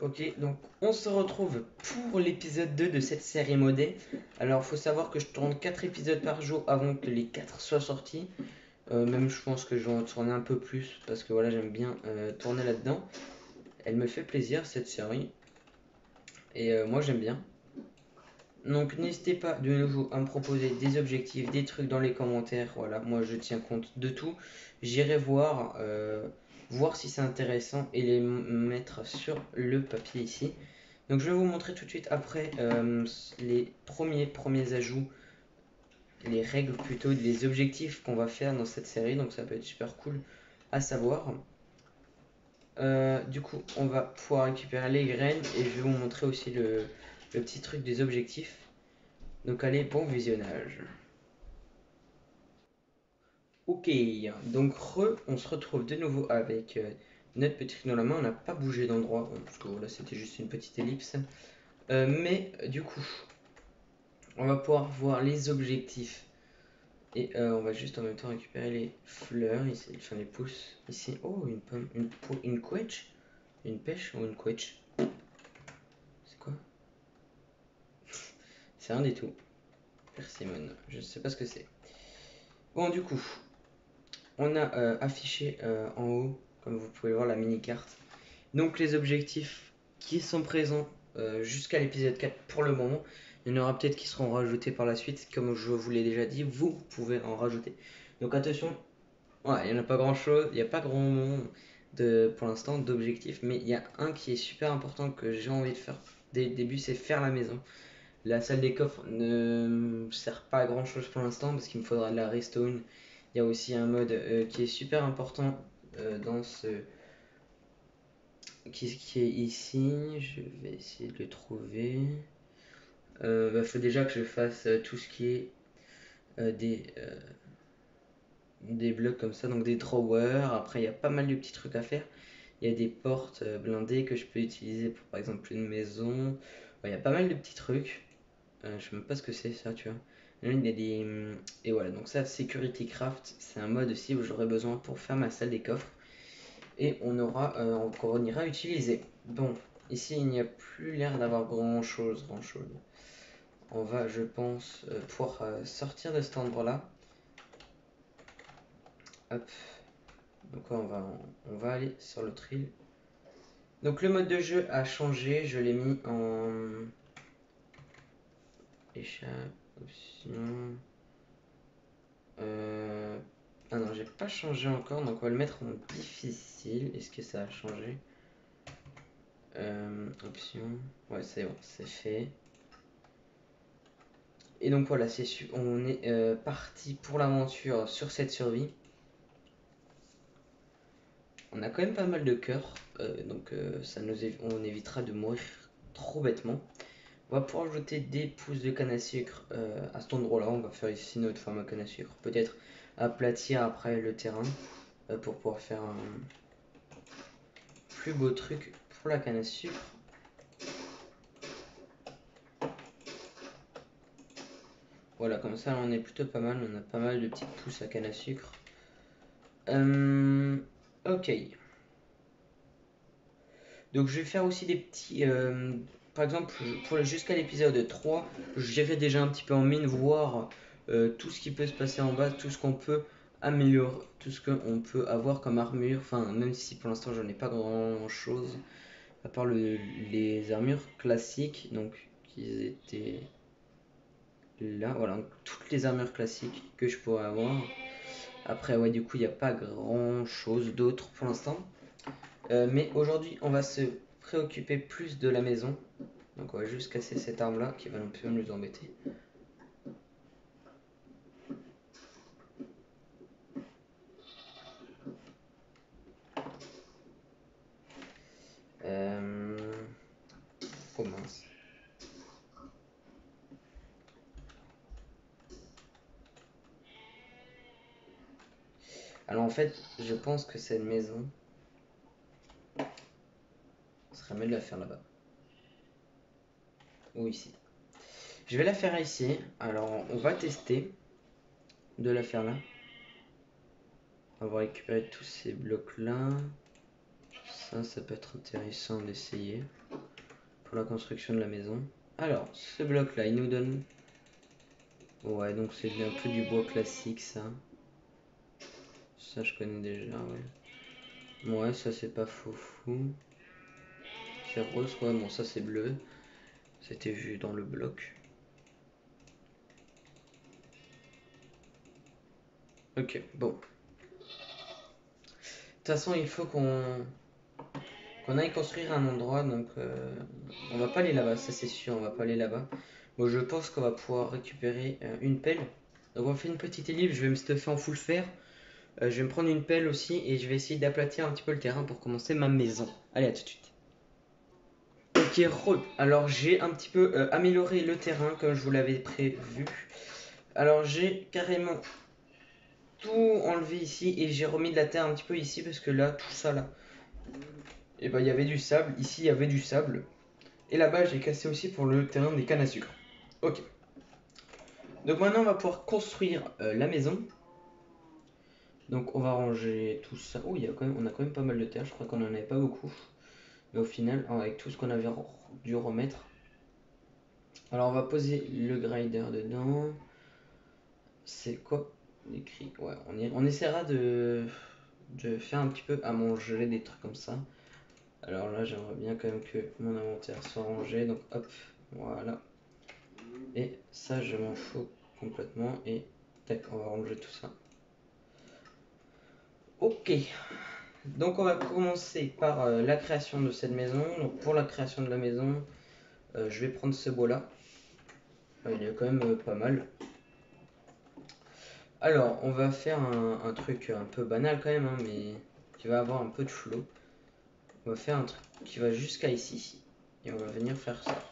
Ok, donc on se retrouve pour l'épisode 2 de cette série modée. Alors, faut savoir que je tourne 4 épisodes par jour avant que les 4 soient sortis. Même je pense que je vais en tourner un peu plus parce que voilà, j'aime bien tourner là-dedans. Elle me fait plaisir cette série et moi j'aime bien. Donc n'hésitez pas de nouveau à me proposer des objectifs, des trucs dans les commentaires. Voilà, moi je tiens compte de tout. J'irai voir si c'est intéressant et les mettre sur le papier ici. Donc je vais vous montrer tout de suite après les premiers ajouts, les règles plutôt, les objectifs qu'on va faire dans cette série. Donc ça peut être super cool à savoir. Du coup, on va pouvoir récupérer les graines et je vais vous montrer aussi le petit truc des objectifs. Donc allez, bon visionnage. Ok, donc on se retrouve de nouveau avec notre petit truc dans la main. On n'a pas bougé d'endroit, parce que voilà, c'était juste une petite ellipse. Mais du coup, on va pouvoir voir les objectifs. Et on va juste en même temps récupérer les fleurs, ici, enfin les pousses. Ici, oh, une pomme, une quetch. Une pêche ou une quetch. C'est quoi? C'est un des tout. Persimmon, je ne sais pas ce que c'est. Bon, du coup, on a affiché en haut, comme vous pouvez voir, la mini-carte. Donc les objectifs qui sont présents jusqu'à l'épisode 4 pour le moment. Il y en aura peut-être qui seront rajoutés par la suite. Comme je vous l'ai déjà dit, vous pouvez en rajouter. Donc attention, ouais, il n'y en a pas grand-chose, il n'y a pas grand nombre pour l'instant d'objectifs. Mais il y a un qui est super important que j'ai envie de faire dès le début, c'est faire la maison. La salle des coffres ne me sert pas à grand-chose pour l'instant parce qu'il me faudra de la redstone. Il y a aussi un mode qui est super important dans ce qui est ici. Je vais essayer de le trouver. Faut déjà que je fasse tout ce qui est des blocs comme ça, donc des drawers. Après, il y a pas mal de petits trucs à faire. Il y a des portes blindées que je peux utiliser pour par exemple une maison. Ouais, il y a pas mal de petits trucs. Je sais même pas ce que c'est ça, tu vois. Il y a des... Et voilà, donc ça, Security Craft, c'est un mode aussi où j'aurai besoin pour faire ma salle des coffres. Et on ira utiliser. Bon, ici, il n'y a plus l'air d'avoir grand chose. On va, je pense, pouvoir sortir de cet endroit-là. Hop. Donc on va aller sur l'autre île. Donc le mode de jeu a changé. Je l'ai mis en échappe, option. Ah non, j'ai pas changé encore. Donc on va le mettre en difficile. Est-ce que ça a changé? Option. Ouais, c'est bon, c'est fait. Et donc voilà, on est parti pour l'aventure sur cette survie. On a quand même pas mal de cœurs, donc on évitera de mourir trop bêtement. On va pouvoir ajouter des pousses de canne à sucre à cet endroit-là. On va faire ici notre forme à canne à sucre. Peut-être aplatir après le terrain pour pouvoir faire un plus beau truc pour la canne à sucre. Voilà, comme ça on est plutôt pas mal. On a pas mal de petites pousses à canne à sucre. Ok. Donc je vais faire aussi des petits... par exemple, jusqu'à l'épisode 3, j'irai déjà un petit peu en mine, voir tout ce qui peut se passer en bas, tout ce qu'on peut améliorer, tout ce qu'on peut avoir comme armure. Enfin, même si pour l'instant j'en ai pas grand chose, à part les armures classiques, donc qui étaient là. Voilà, toutes les armures classiques que je pourrais avoir. Après, ouais, du coup, il n'y a pas grand chose d'autre pour l'instant. Mais aujourd'hui, on va se préoccuper plus de la maison. Donc on va juste casser cette arme là qui va un peu nous embêter. Euh... Oh mince. Alors en fait, je pense que cette maison, ce serait mieux de la faire là-bas. Ou ici. Je vais la faire ici. Alors on va tester de la faire là. On va récupérer tous ces blocs là. Ça peut être intéressant d'essayer. pour la construction de la maison. Alors, ce bloc là, il nous donne... Ouais, donc c'est un peu du bois classique ça. Ça je connais déjà, ouais. Ouais, ça c'est pas fou. C'est rose, ouais, bon ça c'est bleu. C'était vu dans le bloc. Ok, bon. De toute façon, il faut qu'on aille construire un endroit, donc on va pas aller là-bas, ça c'est sûr, on va pas aller là-bas. Bon, je pense qu'on va pouvoir récupérer une pelle. Donc on fait une petite ellipse, je vais me stuffer en full fer. Je vais me prendre une pelle aussi et je vais essayer d'aplatir un petit peu le terrain pour commencer ma maison. Allez, à tout de suite. Ok, alors j'ai un petit peu amélioré le terrain comme je vous l'avais prévu. Alors j'ai carrément tout enlevé ici et j'ai remis de la terre un petit peu ici parce que là, tout ça là, et ben il y avait du sable. Ici il y avait du sable. Et là-bas j'ai cassé aussi pour le terrain des cannes à sucre. Ok. Donc maintenant on va pouvoir construire la maison. Donc on va ranger tout ça. Oh, on a quand même pas mal de terre, je crois qu'on en avait pas beaucoup. Mais au final, avec tout ce qu'on avait dû remettre. Alors on va poser le grinder dedans. C'est quoi l'écrit? Ouais, on essaiera de faire un petit peu à manger des trucs comme ça. Alors là j'aimerais bien quand même que mon inventaire soit rangé. Donc hop, voilà. Et ça je m'en fous complètement. Et tac, on va ranger tout ça. Ok. Donc on va commencer par la création de cette maison. Donc pour la création de la maison, je vais prendre ce bois là. Il est quand même pas mal. Alors on va faire un truc un peu banal quand même, hein, mais qui va avoir un peu de flow. On va faire un truc qui va jusqu'à ici. Et on va venir faire ça.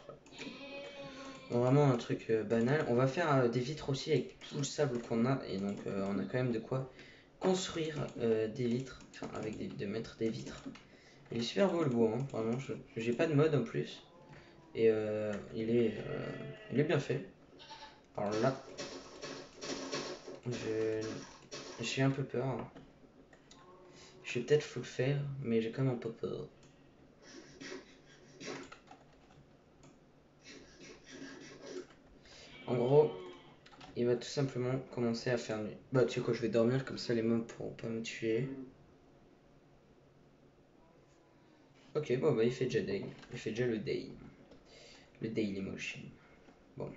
Donc, vraiment un truc banal. On va faire des vitres aussi avec tout le sable qu'on a. Et donc on a quand même de quoi construire des vitres. Enfin avec de mettre des vitres. Il est super beau le bois, hein, vraiment. J'ai pas de mode en plus. Et il est bien fait. Alors là, je suis un peu peur, hein. Je vais peut-être full faire, mais j'ai quand même un peu peur. En gros, il va tout simplement commencer à faire nuit. Bah tu sais quoi, je vais dormir comme ça les mobs pourront pas me tuer. Ok, bon bah il fait déjà day. Il fait déjà le day. Le daily motion. Bon.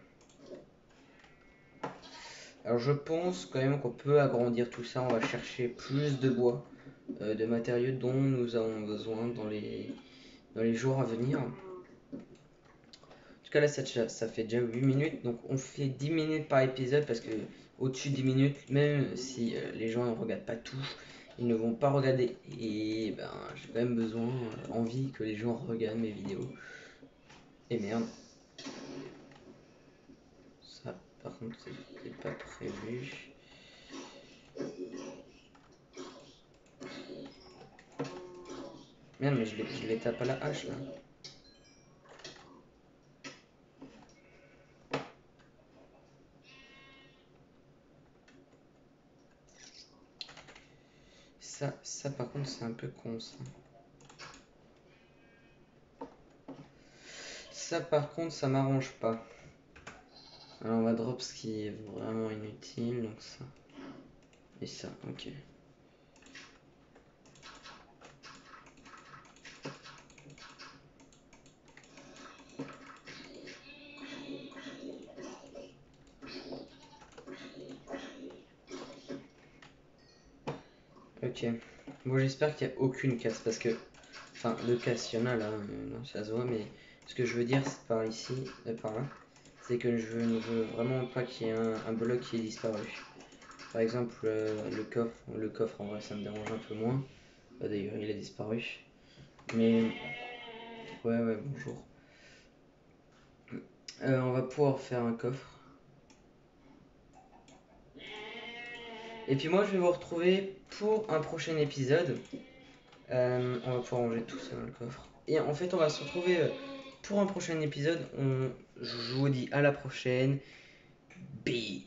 Alors je pense quand même qu'on peut agrandir tout ça. On va chercher plus de bois, de matériaux dont nous avons besoin dans les jours à venir. En tout cas là ça fait déjà 8 minutes. Donc on fait 10 minutes par épisode parce que au-dessus de 10 minutes, même si les gens ne regardent pas tout, ils ne vont pas regarder. Et ben j'ai quand même besoin, envie que les gens regardent mes vidéos. Et merde. Ça par contre c'était pas prévu. Merde mais je les tape à la hache là. Ça par contre c'est un peu con ça. Ça par contre ça m'arrange pas. Alors on va drop ce qui est vraiment inutile, donc ça. Et ça, ok. Ok. Bon j'espère qu'il n'y a aucune casse parce que... Enfin le casse il y en a là, non, ça se voit, mais ce que je veux dire c'est par ici, et par là, c'est que je ne veux vraiment pas qu'il y ait un bloc qui est disparu. Par exemple le coffre en vrai ça me dérange un peu moins. Bah, d'ailleurs il a disparu. Mais... Ouais bonjour. On va pouvoir faire un coffre. Et puis moi je vais vous retrouver pour un prochain épisode. On va pouvoir ranger tout ça dans le coffre. Et en fait on va se retrouver pour un prochain épisode. Je vous dis à la prochaine. Bye.